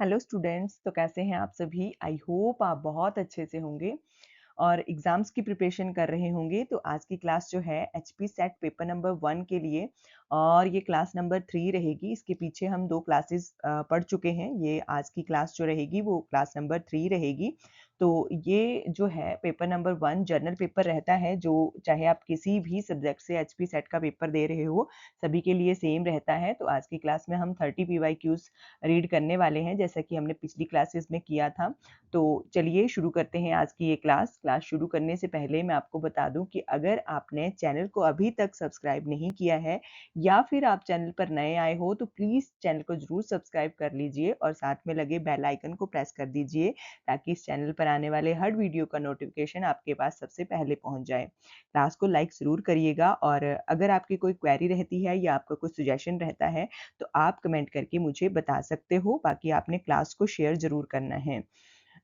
Hello students, तो कैसे हैं आप सभी। आई होप आप बहुत अच्छे से होंगे और एग्जाम्स की प्रिपरेशन कर रहे होंगे। तो आज की क्लास जो है एचपी सेट पेपर नंबर 1 के लिए और ये क्लास नंबर 3 रहेगी। इसके पीछे हम 2 क्लासेस पढ़ चुके हैं। ये आज की क्लास जो रहेगी वो क्लास नंबर 3 रहेगी। तो ये जो है पेपर नंबर 1 जर्नल पेपर रहता है, जो चाहे आप किसी भी सब्जेक्ट से एचपी सेट का पेपर दे रहे हो सभी के लिए सेम रहता है। तो आज की क्लास में हम 30 पीवाईक्यूज रीड करने वाले हैं, जैसा कि हमने पिछली क्लासेस में किया था। तो चलिए शुरू करते हैं आज की ये क्लास। शुरू करने से पहले मैं आपको बता दूं कि अगर आपने चैनल को अभी तक सब्सक्राइब नहीं किया है या फिर आप चैनल पर नए आए हो तो प्लीज चैनल को जरूर सब्सक्राइब कर लीजिए और साथ में लगे बेल आइकन को प्रेस कर दीजिए, ताकि इस चैनल पर आने वाले हर वीडियो का नोटिफिकेशन आपके पास सबसे पहले पहुंच जाए। क्लास को लाइक जरूर करिएगा और अगर आपकी कोई क्वेरी रहती है या आपका कोई सजेशन रहता है तो आप कमेंट करके मुझे बता सकते हो। बाकी आपने क्लास को शेयर जरूर करना है।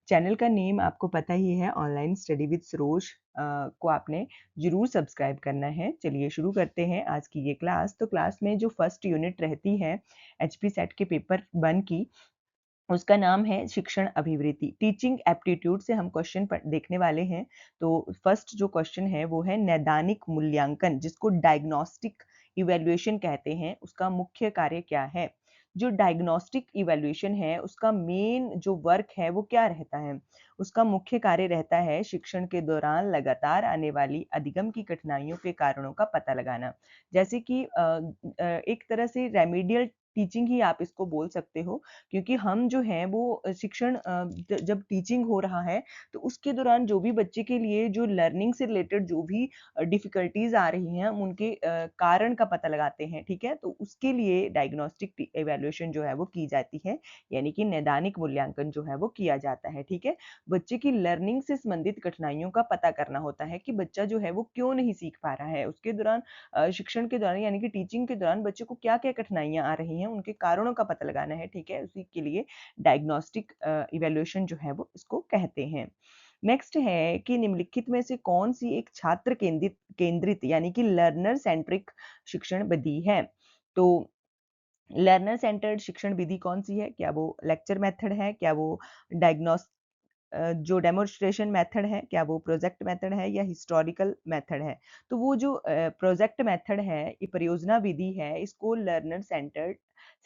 चैनल का नेम आपको पता ही है, ऑनलाइन स्टडी विद सरोज को आपने जरूर सब्सक्राइब करना है। चलिए शुरू करते हैं आज की ये क्लास। तो क्लास में जो फर्स्ट यूनिट रहती है एचपी सेट के पेपर 1 की, उसका नाम है शिक्षण अभिवृत्ति। टीचिंग एप्टीट्यूड से हम क्वेश्चन देखने वाले हैं। तो फर्स्ट जो क्वेश्चन है वो है नैदानिक मूल्यांकन, जिसको डायग्नोस्टिक इवैल्यूएशन कहते हैं, उसका मुख्य कार्य क्या है। जो डायग्नोस्टिक इवैल्यूएशन है उसका मेन जो वर्क है वो क्या रहता है, उसका मुख्य कार्य रहता है शिक्षण के दौरान लगातार आने वाली अधिगम की कठिनाइयों के कारणों का पता लगाना। जैसे कि एक तरह से रेमेडियल टीचिंग ही आप इसको बोल सकते हो, क्योंकि हम जो हैं वो शिक्षण जब टीचिंग हो रहा है तो उसके दौरान जो भी बच्चे के लिए जो लर्निंग से रिलेटेड जो भी डिफिकल्टीज आ रही हैं हम उनके कारण का पता लगाते हैं। ठीक है, तो उसके लिए डायग्नोस्टिक एवेल्युएशन जो है वो की जाती है, यानी कि नैदानिक मूल्यांकन जो है वो किया जाता है। ठीक है, बच्चे की लर्निंग से संबंधित कठिनाइयों का पता करना होता है कि बच्चा जो है वो क्यों नहीं सीख पा रहा है, उसके दौरान शिक्षण के दौरान यानी कि टीचिंग के दौरान बच्चे को क्या क्या कठिनाइयां आ रही हैं, उनके कारणों का पता लगाना है। ठीक है, उसी के लिए डायग्नोस्टिक इवैल्यूएशन जो है वो इसको कहते हैं। नेक्स्ट है कि निम्नलिखित में से कौन सी एक छात्र केंद्रित केंद्रित यानी कि लर्नर सेंट्रिक शिक्षण विधि है। तो लर्नर सेंटर्ड शिक्षण विधि कौन सी है, क्या वो लेक्चर मेथड है, क्या वो डायग्नोस जो डेमोन्स्ट्रेशन मेथड है, क्या वो प्रोजेक्ट मेथड है या हिस्टोरिकल मेथड है। तो वो जो प्रोजेक्ट मेथड है, ये परियोजना विधि है, इसको लर्नर सेंटर्ड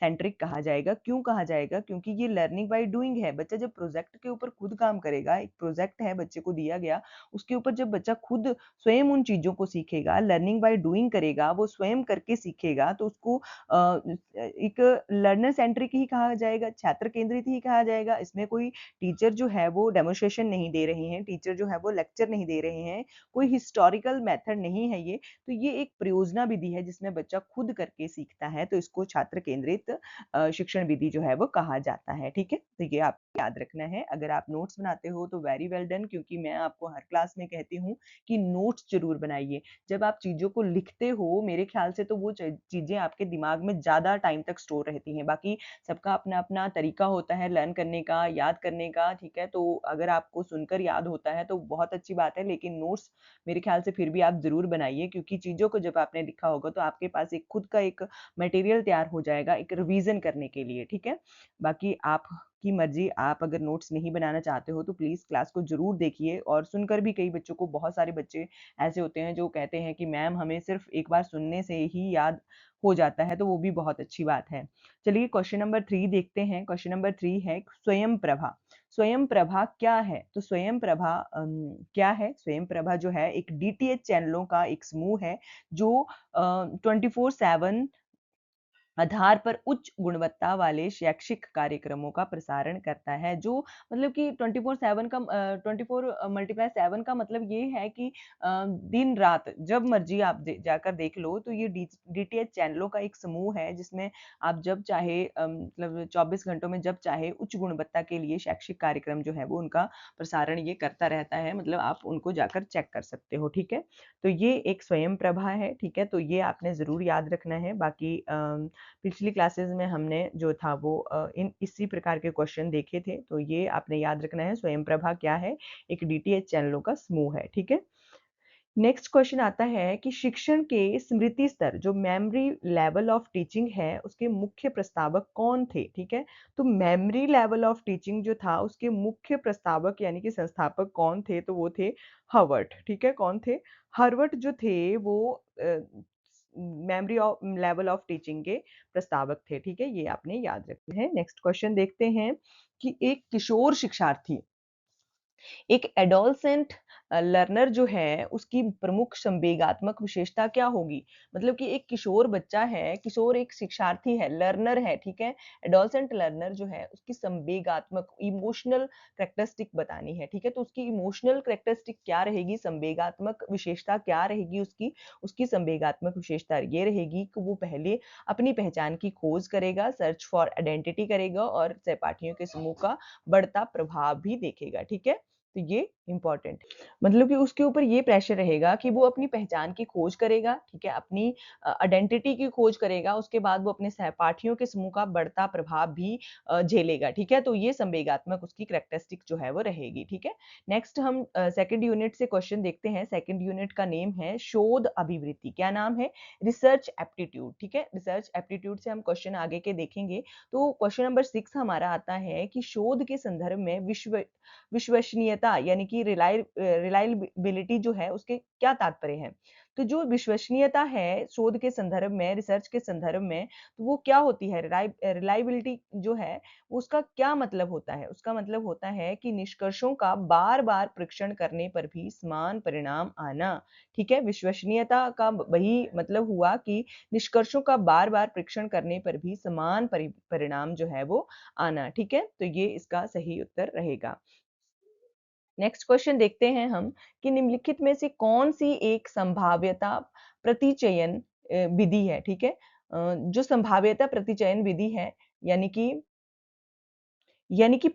सेंट्रिक कहा जाएगा। क्यों कहा जाएगा, क्योंकि ये लर्निंग बाय डूइंग है। बच्चा जब प्रोजेक्ट के ऊपर खुद काम करेगा, एक प्रोजेक्ट है बच्चे को दिया गया, उसके ऊपर जब बच्चा खुद स्वयं उन चीजों को सीखेगा, लर्निंग बाय डूइंग करेगा, वो स्वयं करके सीखेगा, तो उसको एक लर्नर सेंट्रिक ही कहा जाएगा, छात्र केंद्रित ही कहा जाएगा। इसमें कोई टीचर जो है वो डेमोन्स्ट्रेशन नहीं दे रहे हैं, टीचर जो है वो लेक्चर नहीं दे रहे हैं, कोई हिस्टोरिकल मेथड नहीं है ये। तो ये एक परियोजना विधि है जिसमें बच्चा खुद करके सीखता है, तो इसको छात्र केंद्रित शिक्षण विधि जो है वो कहा जाता है। ठीक है, तो ये आप याद रखना है। अगर आप नोट्स बनाते हो तो वेरी वेल डन, क्योंकि मैं आपको हर क्लास में कहती हूँ कि नोट्स जरूर बनाइए। जब आप चीजों को लिखते हो मेरे ख्याल से तो वो चीजें आपके दिमाग में ज्यादा टाइम तक स्टोर रहती हैं। बाकी सबका अपना अपना तरीका होता है लर्न करने का, याद करने का। ठीक है, तो अगर आपको सुनकर याद होता है तो बहुत अच्छी बात है, लेकिन नोट्स मेरे ख्याल से फिर भी आप जरूर बनाइए, क्योंकि चीजों को जब आपने लिखा होगा तो आपके पास एक खुद का एक मटेरियल तैयार हो जाएगा एक रिवीजन करने के लिए। ठीक है, बाकी आप की मर्जी, आप अगर नोट्स नहीं बनाना चाहते हो तो प्लीज क्लास को जरूर देखिए। और सुनकर भी कई बच्चों को, बहुत सारे बच्चे ऐसे होते हैं जो कहते हैं कि मैम हमें सिर्फ एक बार सुनने से ही याद हो जाता है, तो वो भी बहुत अच्छी बात है। चलिए क्वेश्चन नंबर 3 देखते हैं। क्वेश्चन नंबर 3 है स्वयं प्रभा। स्वयं प्रभा क्या है, तो स्वयं प्रभा क्या है। स्वयं प्रभा जो है एक डीटीएच चैनलों का एक समूह है जो 24/7 आधार पर उच्च गुणवत्ता वाले शैक्षिक कार्यक्रमों का प्रसारण करता है। जो मतलब कि 24/7 का 24 × 7 का मतलब ये है कि दिन रात जब मर्जी आप जाकर देख लो, तो ये डीटीएच चैनलों का एक समूह है जिसमें आप जब चाहे मतलब 24 घंटों में जब चाहे उच्च गुणवत्ता के लिए शैक्षिक कार्यक्रम जो है वो उनका प्रसारण ये करता रहता है। मतलब आप उनको जाकर चेक कर सकते हो। ठीक है, तो ये एक स्वयं प्रभा है। ठीक है, तो ये आपने जरूर याद रखना है। बाकी पिछली क्लासेस में हमने जो था वो इन इसी प्रकार के क्वेश्चन देखे थे, तो ये आपने याद रखना है। स्वयं प्रभा क्या है, एक डीटीएच चैनलों का समूह है। ठीक है, नेक्स्ट क्वेश्चन आता है कि शिक्षण के स्मृति स्तर जो मेमोरी लेवल ऑफ टीचिंग है उसके मुख्य प्रस्तावक कौन थे, ठीक है। तो मेमोरी लेवल ऑफ टीचिंग जो था उसके मुख्य प्रस्तावक यानी कि संस्थापक कौन थे, तो वो थे हर्वर्ट, ठीक है। कौन थे? हर्वर्ट जो थे वो memory of level of teaching के प्रस्तावक थे, ठीक है। ये आपने याद रखना है। नेक्स्ट क्वेश्चन देखते हैं कि एक किशोर शिक्षार्थी एक एडोलसेंट लर्नर जो है उसकी प्रमुख संवेगात्मक विशेषता क्या होगी? मतलब कि एक किशोर बच्चा है, किशोर एक शिक्षार्थी है, लर्नर है, ठीक है? एडोलसेंट लर्नर जो है उसकी संवेगात्मक इमोशनल कैरेक्टरिस्टिक बतानी है, ठीक है? तो उसकी इमोशनल कैरेक्टरिस्टिक क्या रहेगी? संवेगात्मक विशेषता क्या रहेगी उसकी? उसकी संवेगात्मक विशेषता ये रहेगी कि वो पहले अपनी पहचान की खोज करेगा, सर्च फॉर आइडेंटिटी करेगा और सहपाठियों के समूह का बढ़ता प्रभाव भी देखेगा, ठीक है? तो ये इम्पोर्टेंट मतलब कि उसके ऊपर ये प्रेशर रहेगा कि वो अपनी पहचान की खोज करेगा, ठीक है? अपनी आइडेंटिटी की खोज करेगा, उसके बाद वो अपने सहपाठियों के समूह का बढ़ता प्रभाव भी झेलेगा, ठीक है? तो ये संवेगात्मक उसकी कैरेक्टरिस्टिक जो है वो रहेगी, ठीक है? नेक्स्ट हम सेकंड यूनिट से क्वेश्चन देखते हैं। सेकंड यूनिट का नेम है शोध अभिवृत्ति। क्या नाम है? रिसर्च एप्टीट्यूड, ठीक है? रिसर्च एप्टीट्यूड से हम क्वेश्चन आगे के देखेंगे। तो क्वेश्चन नंबर 6 हमारा आता है कि शोध के संदर्भ में विश्वसनीयता यानी कि रिलायबिलिटी जो है उसके क्या तात्पर्य है? तो जो विश्वसनीयता है शोध के संदर्भ में, रिसर्च के संदर्भ में, तो वो क्या होती है? रिलायबिलिटी जो है उसका क्या मतलब होता है? उसका मतलब होता है कि निष्कर्षों का बार-बार परीक्षण करने पर भी समान परिणाम आना, ठीक है? विश्वसनीयता का वही मतलब हुआ कि निष्कर्षों का बार-बार परीक्षण करने पर भी समान परिणाम जो है वो आना, ठीक है? तो ये इसका सही उत्तर रहेगा। नेक्स्ट क्वेश्चन देखते हैं हम कि निम्नलिखित में से कौन-सी एक संभाव्यता प्रतिचयन विधि है, ठीक है? जो संभाव्यता प्रतिचयन विधि है यानी कि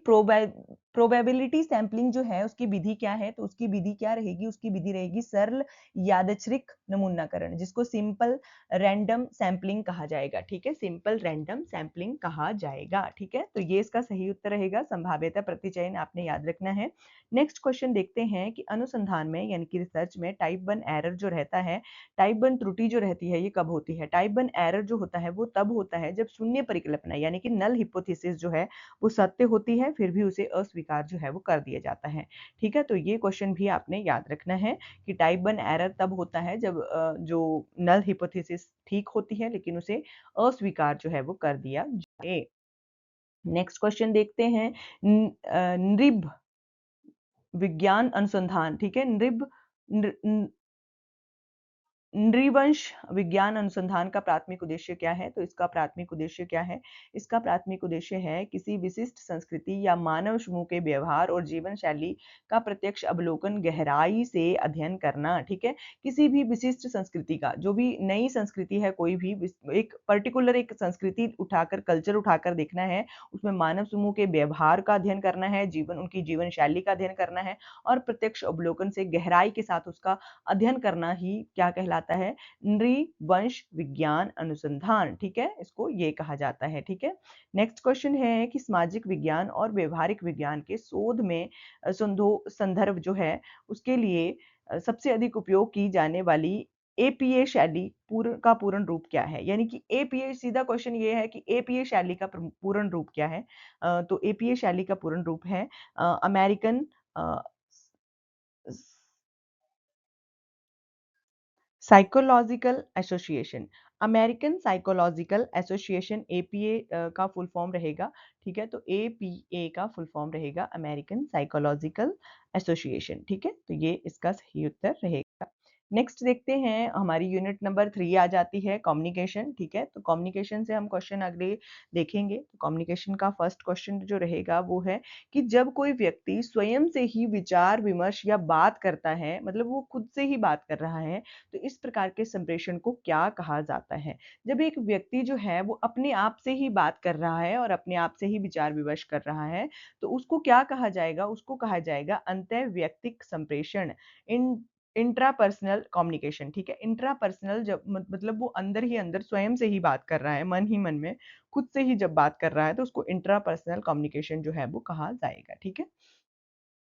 प्रोबेबिलिटी सैंपलिंग जो है उसकी विधि क्या है? तो उसकी विधि क्या रहेगी? उसकी विधि रहेगी सरल यादृच्छिक नमूनाकरण जिसको सिंपल रैंडम सैंपलिंग कहा जाएगा, ठीक है? सिंपल रैंडम सैंपलिंग कहा जाएगा, ठीक है? तो ये इसका सही उत्तर रहेगा। संभाव्यता प्रतिचयन आपने याद रखना है। नेक्स्ट क्वेश्चन देखते हैं कि अनुसंधान में यानी कि रिसर्च में टाइप 1 एरर जो रहता है, टाइप 1 त्रुटि जो रहती है ये कब होती है? टाइप 1 एरर जो होता है वो तब होता है जब शून्य परिकल्पना यानी कि नल हाइपोथेसिस जो है वो सत्य होती है फिर भी उसे अस्वीकार जो है वो कर दिया जाता है, ठीक है। तो ये क्वेश्चन भी आपने याद रखना है कि टाइप 1 एरर तब होता है जब जो नल हाइपोथेसिस ठीक होती है लेकिन उसे अस्वीकार जो है वो कर दिया जाए। नेक्स्ट क्वेश्चन देखते हैं नृभ विज्ञान अनुसंधान, ठीक है। नृवंश विज्ञान अनुसंधान का प्राथमिक उद्देश्य क्या है? तो इसका प्राथमिक उद्देश्य क्या है? इसका प्राथमिक उद्देश्य है किसी विशिष्ट संस्कृति या मानव समूह के व्यवहार और जीवन शैली का प्रत्यक्ष अवलोकन गहराई से अध्ययन करना, ठीक है? किसी भी विशिष्ट संस्कृति का जो भी नई संस्कृति है कोई भी एक पर्टिकुलर एक संस्कृति उठाकर कल्चर उठाकर देखना है, उसमें मानव समूह के व्यवहार का अध्ययन करना है, उनकी जीवन शैली का अध्ययन करना है और प्रत्यक्ष अवलोकन से गहराई के साथ उसका अध्ययन करना ही क्या कहलाता है? नृवंश विज्ञान अनुसंधान, ठीक है? इसको ये कहा जाता है, ठीक है? नेक्स्ट क्वेश्चन है कि सामाजिक विज्ञान और व्यवहारिक विज्ञान के शोध में संदर्भ जो है उसके लिए सबसे अधिक उपयोग की जाने वाली एपीए शैली पूर्ण रूप क्या है? यानी कि एपीए सीधा क्वेश्चन ये है कि एपीए शैली का पूर्ण रूप क्या है? तो एपीए शैली का पूर्ण रूप है American uh, psychological association American psychological association APA का फुल फॉर्म रहेगा, ठीक है। तो एपीए का फुल फॉर्म रहेगा अमेरिकन साइकोलॉजिकल एसोसिएशन, ठीक है। तो ये इसका सही उत्तर रहेगा। नेक्स्ट देखते हैं हमारी यूनिट नंबर 3 आ जाती है कम्युनिकेशन, ठीक है। तो कम्युनिकेशन से हम क्वेश्चन अगले देखेंगे। तो कम्युनिकेशन का फर्स्ट क्वेश्चन जो रहेगा वो है कि जब कोई व्यक्ति स्वयं से ही विचार विमर्श या बात करता है मतलब वो खुद से ही बात कर रहा है तो इस प्रकार के संप्रेषण को क्या कहा जाता है? जब एक व्यक्ति जो है वो अपने आप से ही बात कर रहा है और अपने आप से ही विचार विमर्श कर रहा है, तो उसको क्या कहा जाएगा? उसको कहा जाएगा अंतःवैयक्तिक संप्रेषण इन इंट्रापर्सनल कम्युनिकेशन, ठीक है। इंट्रापर्सनल जब मतलब वो अंदर ही अंदर स्वयं से ही बात कर रहा है, मन ही मन में, खुद से ही जब बात कर रहा है तो उसको इंट्रापर्सनल कम्युनिकेशन जो है वो कहा जाएगा, ठीक है।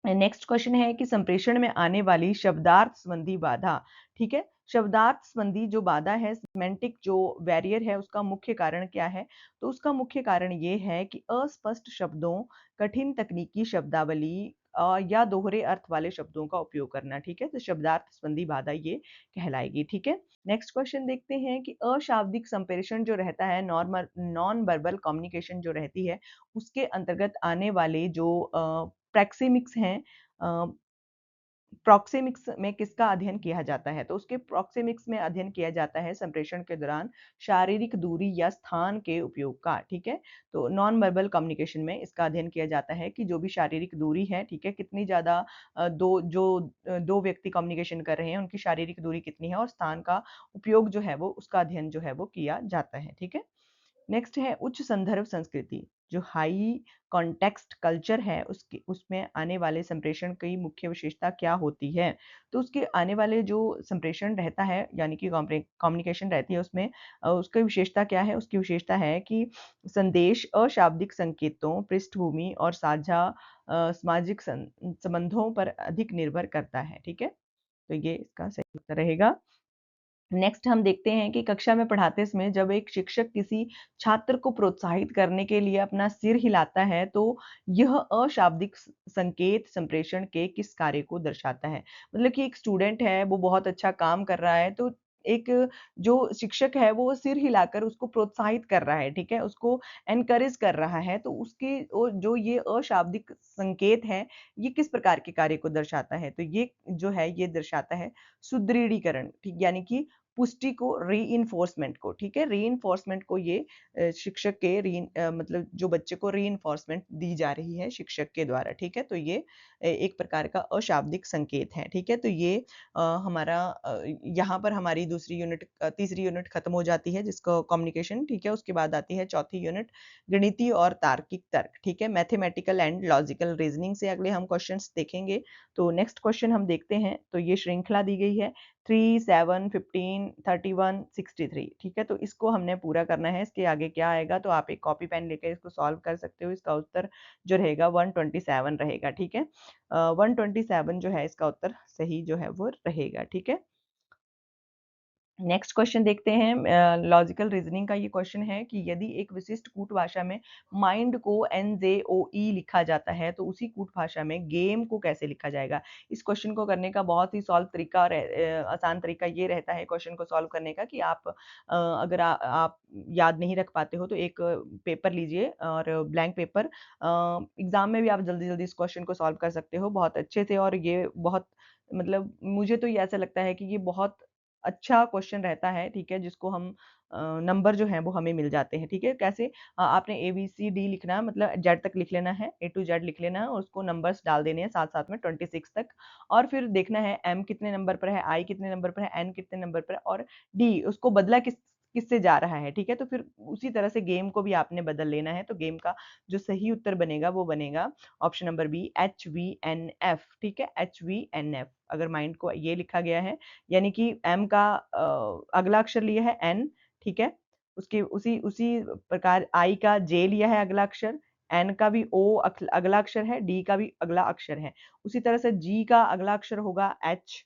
नेक्स्ट क्वेश्चन है कि संप्रेषण में आने वाली शब्दार्थ संबंधी बाधा, ठीक है। शब्दार्थ संबंधी जो बाधा है, सेमेंटिक जो बैरियर है, उसका मुख्य कारण क्या है? तो उसका मुख्य कारण ये है कि अस्पष्ट शब्दों, कठिन तकनीकी शब्दावली या दोहरे अर्थ वाले शब्दों का उपयोग करना, ठीक है। तो शब्दार्थ संबंधी बाधा ये कहलाएगी, ठीक है। नेक्स्ट क्वेश्चन देखते हैं कि अशाब्दिक संप्रेषण जो रहता है, नॉन वर्बल कम्युनिकेशन जो रहती है, उसके अंतर्गत आने वाले जो प्रैक्सिमिक्स हैं, प्रॉक्सिमिक्स में किसका अध्ययन किया जाता है? तो उसके प्रॉक्सिमिक्स में अध्ययन किया जाता है संप्रेषण के दौरान शारीरिक दूरी या स्थान के उपयोग का, ठीक है। तो नॉन वर्बल कम्युनिकेशन में इसका अध्ययन किया जाता है कि जो भी शारीरिक दूरी है, ठीक है, कितनी ज़्यादा दो व्यक्ति कम्युनिकेशन कर रहे हैं, उनकी शारीरिक दूरी कितनी है और स्थान का उपयोग जो है वो उसका अध्ययन जो है वो किया जाता है, ठीक है। नेक्स्ट है उच्च संदर्भ संस्कृति, जो हाई कॉन्टेक्स्ट कल्चर है, उसके उसमें आने वाले संप्रेषण की मुख्य विशेषता क्या होती है? तो उसके आने वाले जो संप्रेषण रहता है, यानी कि कम्युनिकेशन रहती है, उसमें उसकी विशेषता क्या है? उसकी विशेषता है कि संदेश अशाब्दिक संकेतों, पृष्ठभूमि और साझा सामाजिक संबंधों पर अधिक निर्भर करता है, ठीक है। तो ये इसका सही उत्तर रहेगा। नेक्स्ट हम देखते हैं कि कक्षा में पढ़ाते समय जब एक शिक्षक किसी छात्र को प्रोत्साहित करने के लिए अपना सिर हिलाता है, तो यह अशाब्दिक संकेत संप्रेषण के किस कार्य को दर्शाता है? मतलब कि एक स्टूडेंट है, वो बहुत अच्छा काम कर रहा है, तो एक जो शिक्षक है वो सिर हिलाकर उसको प्रोत्साहित कर रहा है, ठीक है, उसको एनकरेज कर रहा है, तो उसके जो ये अशाब्दिक संकेत है, ये किस प्रकार के कार्य को दर्शाता है? तो ये जो है ये दर्शाता है सुदृढ़ीकरण, ठीक, यानी कि पुष्टि को, रीइंफोर्समेंट को, ठीक है। रीइंफोर्समेंट को ये शिक्षक के मतलब जो बच्चे को रीइंफोर्समेंट दी जा रही है शिक्षक के द्वारा, ठीक है। तो ये एक प्रकार का अशाब्दिक संकेत है, ठीक है। तो ये हमारा यहाँ पर हमारी तीसरी यूनिट खत्म हो जाती है, जिसको कम्युनिकेशन, ठीक है। उसके बाद आती है चौथी यूनिट, गणितीय और तार्किक तर्क, ठीक है। मैथमेटिकल एंड लॉजिकल रीजनिंग से अगले हम क्वेश्चंस देखेंगे। तो नेक्स्ट क्वेश्चन हम देखते हैं, तो ये श्रृंखला दी गई है 3, 7, 15, 31, 63, ठीक है। तो इसको हमने पूरा करना है। इसके आगे क्या आएगा, तो आप एक कॉपी पेन लेकर इसको सॉल्व कर सकते हो। इसका उत्तर जो रहेगा 127 रहेगा, ठीक है। 127 जो है इसका उत्तर सही जो है वो रहेगा, ठीक है। नेक्स्ट क्वेश्चन देखते हैं, लॉजिकल रीजनिंग का ये क्वेश्चन है कि यदि एक विशिष्ट कूट भाषा में माइंड को NJOE लिखा जाता है, तो उसी कूट भाषा में गेम को कैसे लिखा जाएगा? इस क्वेश्चन को करने का बहुत ही सॉल्व तरीका और आसान तरीका ये रहता है क्वेश्चन को सॉल्व करने का कि अगर आप याद नहीं रख पाते हो तो एक पेपर लीजिए और ब्लैंक पेपर, एग्जाम में भी आप जल्दी जल्दी इस क्वेश्चन को सॉल्व कर सकते हो बहुत अच्छे से। और ये बहुत, मतलब मुझे तो ये ऐसा लगता है कि ये बहुत अच्छा क्वेश्चन रहता है, ठीक है, जिसको हम नंबर जो हैं वो हमें मिल जाते हैं, ठीक है। कैसे? आपने ABCD लिखना, मतलब जेड तक लिख लेना है, A टू जेड लिख लेना है और उसको नंबर्स डाल देने हैं साथ-साथ में 26 तक, और फिर देखना है M कितने नंबर पर है, I कितने नंबर पर है, N कितने नंबर पर है और D उसको बदला किससे जा रहा है, ठीक है। तो फिर उसी तरह से गेम को भी आपने बदल लेना है। तो गेम का जो सही उत्तर बनेगा वो बनेगा ऑप्शन नंबर बी, HVNF, ठीक है, HVNF। अगर माइंड को ये लिखा गया है, यानी कि एम का अगला अक्षर लिया है एन, ठीक है। उसके उसी उसी प्रकार आई का जे लिया है अगला अक्षर, एन का भी ओ अगला अक्षर है, डी का भी अगला अक्षर है। उसी तरह से जी का अगला अक्षर होगा एच,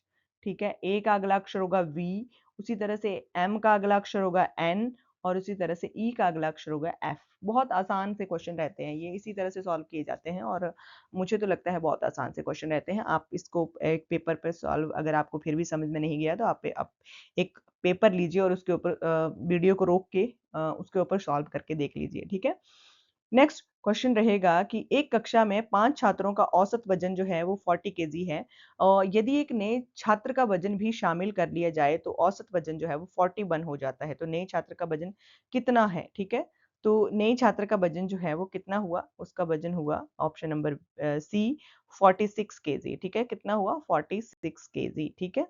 ठीक है। ए का अगला अक्षर होगा वी, उसी तरह से एम का अगला अक्षर होगा एन और उसी तरह से ई का अगला अक्षर होगा एफ। बहुत आसान से क्वेश्चन रहते हैं ये, इसी तरह से सॉल्व किए जाते हैं और मुझे तो लगता है बहुत आसान से क्वेश्चन रहते हैं। आप इसको एक पेपर पे सॉल्व, अगर आपको फिर भी समझ में नहीं गया तो आप एक पेपर लीजिए और उसके ऊपर वीडियो को रोक के उसके ऊपर सॉल्व करके देख लीजिए, ठीक है। नेक्स्ट क्वेश्चन रहेगा कि एक कक्षा में 5 छात्रों का औसत वजन जो है वो 40 केजी है और यदि एक नए छात्र का वजन भी शामिल कर लिया जाए तो औसत वजन जो है वो 41 हो जाता है। तो नए छात्र का वजन कितना है, ठीक है। तो नए छात्र का वजन जो है वो कितना हुआ, उसका वजन हुआ ऑप्शन नंबर सी 46 केजी, ठीक है। कितना हुआ? 46 केजी, ठीक है।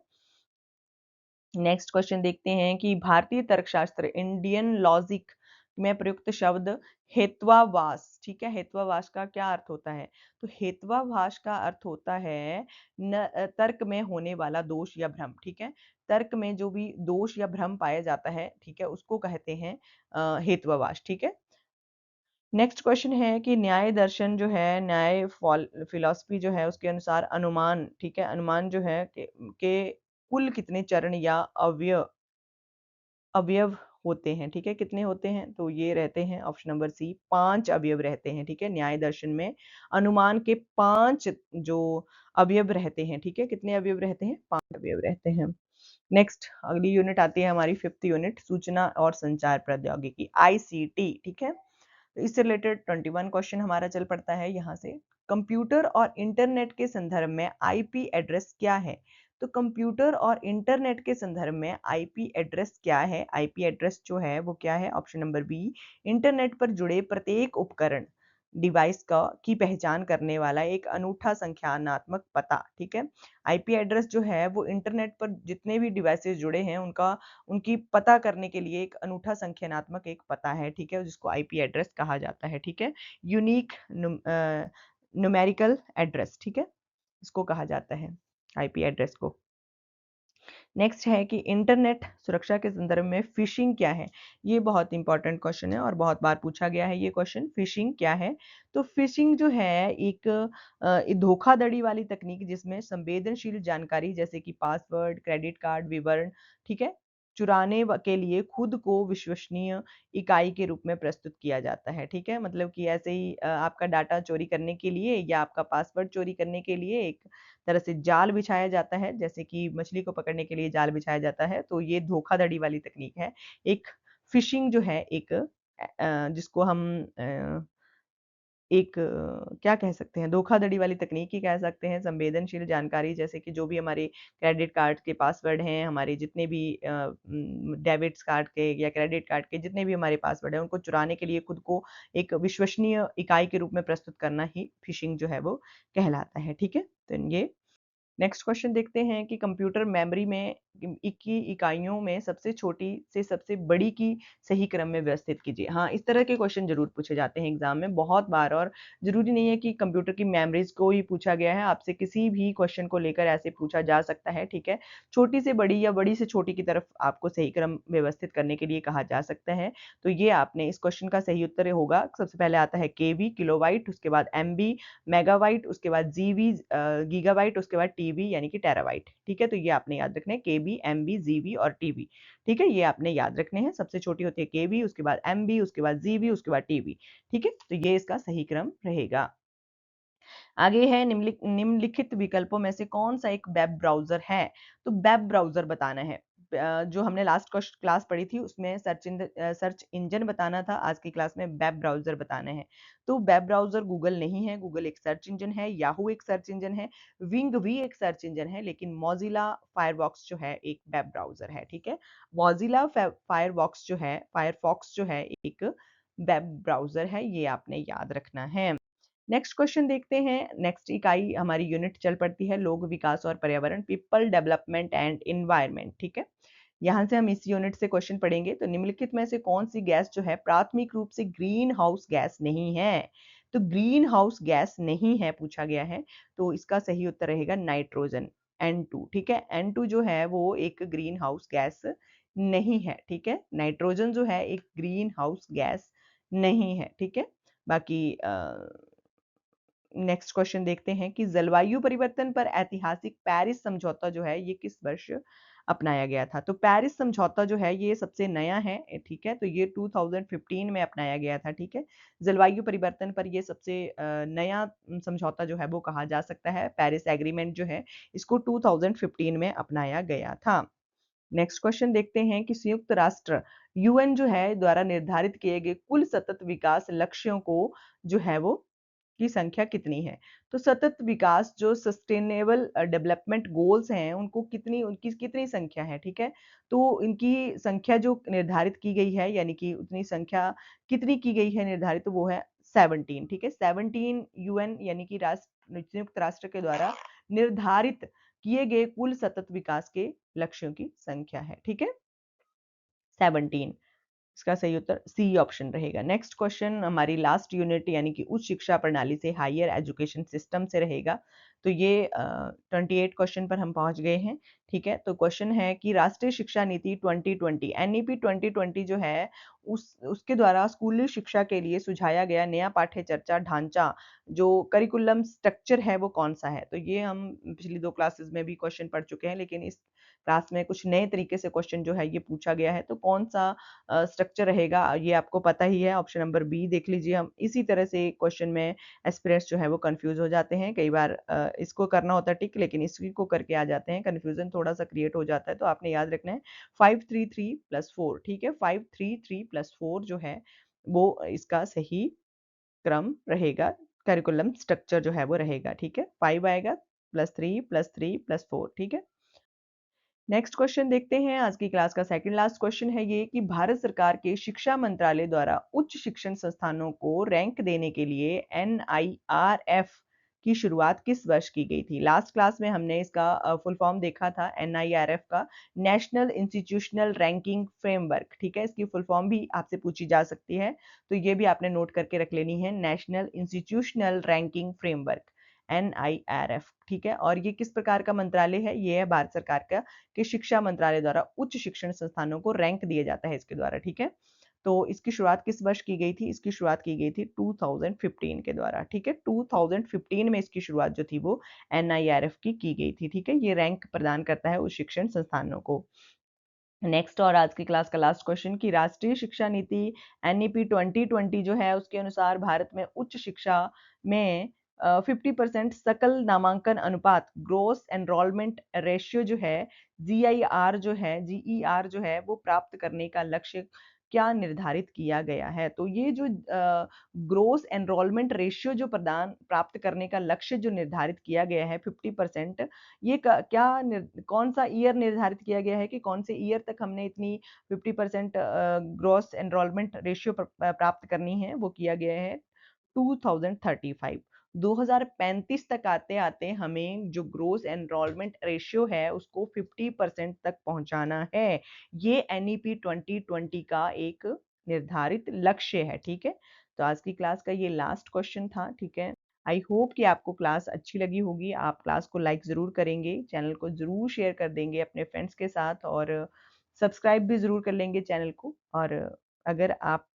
नेक्स्ट क्वेश्चन देखते हैं कि भारतीय तर्कशास्त्र इंडियन लॉजिक में प्रयुक्त शब्द हेत्वावास, ठीक है। हेत्वावास का क्या अर्थ होता है? तो हेत्वाभास का अर्थ होता है तर्क में होने वाला दोष या भ्रम, ठीक है। तर्क में जो भी दोष या भ्रम पाया जाता है, ठीक है, उसको कहते हैं हेत्वावास, ठीक है। नेक्स्ट क्वेश्चन है कि न्याय दर्शन जो है, न्याय फिलॉसफी जो है, उसके अनुसार अनुमान, ठीक है, अनुमान जो है के कुल कितने चरण या अवयव होते हैं, ठीक है, कितने होते हैं? तो ये रहते हैं ऑप्शन नंबर सी 5 अवयव रहते हैं, ठीक है। न्याय दर्शन में अनुमान के 5 जो अवयव रहते हैं, ठीक है, कितने अवयव रहते हैं? 5 अवयव रहते हैं। नेक्स्ट अगली यूनिट आती है हमारी 5th यूनिट, सूचना और संचार प्रौद्योगिकी, आईसीटी, ठीक है। तो इससे रिलेटेड 21 क्वेश्चन हमारा चल पड़ता है यहाँ से। कंप्यूटर और इंटरनेट के संदर्भ में आईपी एड्रेस क्या है? तो कंप्यूटर और इंटरनेट के संदर्भ में आईपी एड्रेस क्या है? आईपी एड्रेस जो है वो क्या है? ऑप्शन नंबर बी, इंटरनेट पर जुड़े प्रत्येक उपकरण डिवाइस का की पहचान करने वाला एक अनूठा संख्यात्मक पता, ठीक है। आईपी एड्रेस जो है वो इंटरनेट पर जितने भी डिवाइसेस जुड़े हैं उनकी पता करने के लिए एक अनूठा संख्यात्मक एक पता है, ठीक है, जिसको आईपी एड्रेस कहा जाता है, ठीक है। यूनिक न्यूमेरिकल एड्रेस, ठीक है, इसको कहा जाता है आईपी एड्रेस को। नेक्स्ट है कि इंटरनेट सुरक्षा के संदर्भ में फिशिंग क्या है? ये बहुत इंपॉर्टेंट क्वेश्चन है और बहुत बार पूछा गया है ये क्वेश्चन। फिशिंग क्या है? तो फिशिंग जो है एक धोखाधड़ी वाली तकनीक जिसमें संवेदनशील जानकारी जैसे कि पासवर्ड, क्रेडिट कार्ड विवरण, ठीक है, के लिए खुद को विश्वसनीय इकाई के रूप में प्रस्तुत किया जाता है, ठीक है। मतलब कि ऐसे ही आपका डाटा चोरी करने के लिए या आपका पासवर्ड चोरी करने के लिए एक तरह से जाल बिछाया जाता है, जैसे कि मछली को पकड़ने के लिए जाल बिछाया जाता है, तो ये धोखाधड़ी वाली तकनीक है। एक फिशिंग जो है एक जिसको हम एक क्या कह सकते हैं, धोखाधड़ी वाली तकनीक ही कह सकते हैं। संवेदनशील जानकारी जैसे कि जो भी हमारे क्रेडिट कार्ड के पासवर्ड हैं, हमारे जितने भी डेबिट्स कार्ड के या क्रेडिट कार्ड के जितने भी हमारे पासवर्ड हैं, उनको चुराने के लिए खुद को एक विश्वसनीय इकाई के रूप में प्रस्तुत करना ही फिशिंग जो है वो कहलाता है, ठीक है। तो ये नेक्स्ट क्वेश्चन देखते हैं कि कंप्यूटर मेमोरी में की इकाइयों में सबसे छोटी से सबसे बड़ी की सही क्रम में व्यवस्थित कीजिए। हाँ, इस तरह के क्वेश्चन जरूर पूछे जाते हैं एग्जाम में बहुत बार, और जरूरी नहीं है कि कंप्यूटर की मेमोरीज को ही पूछा गया है, आपसे किसी भी क्वेश्चन को लेकर ऐसे पूछा जा सकता है, ठीक है। छोटी से बड़ी या बड़ी से छोटी की तरफ आपको सही क्रम व्यवस्थित करने के लिए कहा जा सकता है। तो ये आपने इस क्वेश्चन का सही उत्तर होगा, सबसे पहले आता है केवी किलोबाइट, उसके बाद एमबी मेगाबाइट, उसके बाद जीबी गीगाबाइट, उसके बाद टीबी यानी कि टेराबाइट, ठीक है। तो ये आपने याद रखना है, केबी, एमबी, जीबी और टीबी, ठीक है, ये आपने याद रखने हैं। सबसे छोटी होती है केबी, उसके बाद एमबी, उसके बाद जीबी, उसके बाद टीबी, ठीक है। तो ये इसका सही क्रम रहेगा। आगे है निम्नलिखित विकल्पों में से कौन सा एक वेब ब्राउज़र है? तो वेब ब्राउज़र बताना है। जो हमने लास्ट क्लास पढ़ी थी उसमें सर्च इंजन बताना था, आज की क्लास में वेब ब्राउज़र बताना है। तो वेब ब्राउज़र गूगल नहीं है, गूगल एक सर्च इंजन है, याहू एक सर्च इंजन है, विंग भी एक सर्च इंजन है, लेकिन मोज़िला फायरफॉक्स जो है एक वेब ब्राउज़र है, ठीक है। मोज़िला फायरफॉक्स जो है एक वेब ब्राउज़र है, ये आपने याद रखना है। नेक्स्ट क्वेश्चन देखते हैं। नेक्स्ट इकाई हमारी यूनिट चल पड़ती है लोक विकास और पर्यावरण, पीपल डेवलपमेंट एंड एनवायरनमेंट, ठीक है। यहाँ से हम इस यूनिट से क्वेश्चन पढ़ेंगे। तो निम्नलिखित में से कौन सी गैस जो है प्राथमिक रूप से ग्रीन हाउस गैस नहीं है? तो ग्रीन हाउस गैस नहीं है पूछा गया है, तो इसका सही उत्तर रहेगा नाइट्रोजन, N2, ठीक है। N2 जो है वो एक ग्रीन हाउस गैस नहीं है, ठीक है। नाइट्रोजन जो है एक ग्रीन हाउस गैस नहीं है, ठीक है। बाकी नेक्स्ट क्वेश्चन देखते हैं कि जलवायु परिवर्तन पर ऐतिहासिक पेरिस समझौता जो है ये किस वर्ष अपनाया गया था? तो पेरिस समझौता जो है ये सबसे नया है, ठीक है। तो ये 2015 में अपनाया गया था, ठीक है। जलवायु परिवर्तन पर ये सबसे नया समझौता जो है वो कहा जा सकता है। पेरिस एग्रीमेंट जो है इसको 2015 में अपनाया गया था। नेक्स्ट क्वेश्चन देखते हैं कि संयुक्त राष्ट्र यूएन जो है द्वारा निर्धारित किए गए कुल सतत विकास लक्ष्यों को जो है वो की संख्या कितनी है? तो सतत विकास जो सस्टेनेबल डेवलपमेंट गोल्स हैं उनकी कितनी संख्या है, ठीक है। तो इनकी संख्या जो निर्धारित की गई है, यानी कि उतनी संख्या कितनी की गई है निर्धारित, तो वो है 17, ठीक है। 17 यूएन यानी कि संयुक्त राष्ट्र के द्वारा निर्धारित किए गए कुल सतत विकास के लक्ष्यों की संख्या है, ठीक है, 17। इसका सही उत्तर सी ऑप्शन रहेगा। नेक्स्ट क्वेश्चन हमारी लास्ट यूनिट यानी कि उच्च शिक्षा प्रणाली से हायर एजुकेशन सिस्टम से रहेगा। तो ये 28 क्वेश्चन पर हम पहुंच गए हैं। ठीक है, तो क्वेश्चन है कि राष्ट्रीय शिक्षा नीति 2020 एनईपी 2020 जो है उसके द्वारा स्कूली शिक्षा के लिए सुझाया गया नया पाठ्य चर्चा ढांचा जो करिकुलम स्ट्रक्चर है वो कौन सा है। तो ये हम पिछली 2 क्लासेस में भी क्वेश्चन पढ़ चुके हैं, लेकिन इस क्लास में कुछ नए तरीके से क्वेश्चन जो है ये पूछा गया है। तो कौन सा स्ट्रक्चर रहेगा ये आपको पता ही है। ऑप्शन नंबर बी देख लीजिए। हम इसी तरह से क्वेश्चन में एस्पिरेंट्स जो है वो कंफ्यूज हो जाते हैं। कई बार इसको करना होता है टिक, लेकिन इसी को करके आ जाते हैं, कंफ्यूजन थोड़ा सा क्रिएट हो जाता है। तो आपने याद रखना है 533 प्लस 4। ठीक है, 533 प्लस 4 जो है वो इसका सही क्रम रहेगा, करिकुलम स्ट्रक्चर जो है वो रहेगा। ठीक है, 5 आएगा प्लस 3 प्लस 3 प्लस 4। ठीक है, नेक्स्ट क्वेश्चन देखते हैं। आज की क्लास का सेकंड लास्ट क्वेश्चन है ये कि भारत सरकार के शिक्षा मंत्रालय द्वारा उच्च शिक्षण संस्थानों को रैंक देने के लिए एनआईआरएफ की शुरुआत किस वर्ष की गई थी। लास्ट क्लास में हमने इसका फुल फॉर्म देखा था एनआईआरएफ का, नेशनल इंस्टीट्यूशनल रैंकिंग फ्रेमवर्क। ठीक है, इसकी फुल फॉर्म भी आपसे पूछी जा सकती है, तो ये भी आपने नोट करके रख लेनी है, national institutional ranking framework, NIRF. ठीक है, और ये किस प्रकार का मंत्रालय है, ये है भारत सरकार का कि शिक्षा मंत्रालय द्वारा उच्च शिक्षण संस्थानों को रैंक दिया जाता है इसके द्वारा। ठीक है, तो इसकी शुरुआत किस वर्ष की गई थी, इसकी शुरुआत की गई थी 2015 के द्वारा। ठीक है, 2015 में इसकी शुरुआत जो थी वो एनआईआरएफ की गई थी। ठीक है, ये रैंक प्रदान करता है उच्च शिक्षण संस्थानों को। नेक्स्ट और आज की क्लास का लास्ट क्वेश्चन कि राष्ट्रीय शिक्षा नीति एनईपी 2020 जो है उसके अनुसार भारत में उच्च शिक्षा में 50% सकल नामांकन अनुपात, ग्रोस एनरोलमेंट रेशियो जो है, जीईआर जो है वो प्राप्त करने का लक्ष्य क्या निर्धारित किया गया है। तो ये जो ग्रोस एनरोलमेंट रेशियो जो प्रदान प्राप्त करने का लक्ष्य जो निर्धारित किया गया है 50%, ये क्या कौन सा ईयर निर्धारित किया गया है कि कौन से ईयर तक हमने इतनी 50% ग्रॉस एनरोलमेंट रेशियो प्राप्त करनी है, वो किया गया है 2035। 2035 तक आते आते हमें जो ग्रोस एनरोलमेंट रेशियो है उसको 50% तक पहुंचाना है। ये एनईपी 2020 का एक निर्धारित लक्ष्य है। ठीक है, तो आज की क्लास का ये लास्ट क्वेश्चन था। ठीक है, आई होप कि आपको क्लास अच्छी लगी होगी। आप क्लास को लाइक ज़रूर करेंगे, चैनल को ज़रूर शेयर कर देंगे अपने फ्रेंड्स के साथ, और सब्सक्राइब भी ज़रूर कर लेंगे चैनल को। और अगर आपने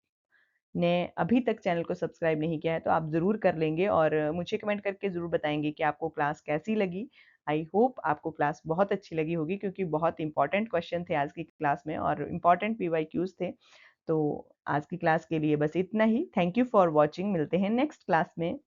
अभी तक चैनल को सब्सक्राइब नहीं किया है तो आप ज़रूर कर लेंगे, और मुझे कमेंट करके ज़रूर बताएंगे कि आपको क्लास कैसी लगी। आई होप आपको क्लास बहुत अच्छी लगी होगी, क्योंकि बहुत इंपॉर्टेंट क्वेश्चन थे आज की क्लास में और इंपॉर्टेंट पीवाईक्यूज थे। तो आज की क्लास के लिए बस इतना ही। Thank you for watching. मिलते हैं नेक्स्ट क्लास में।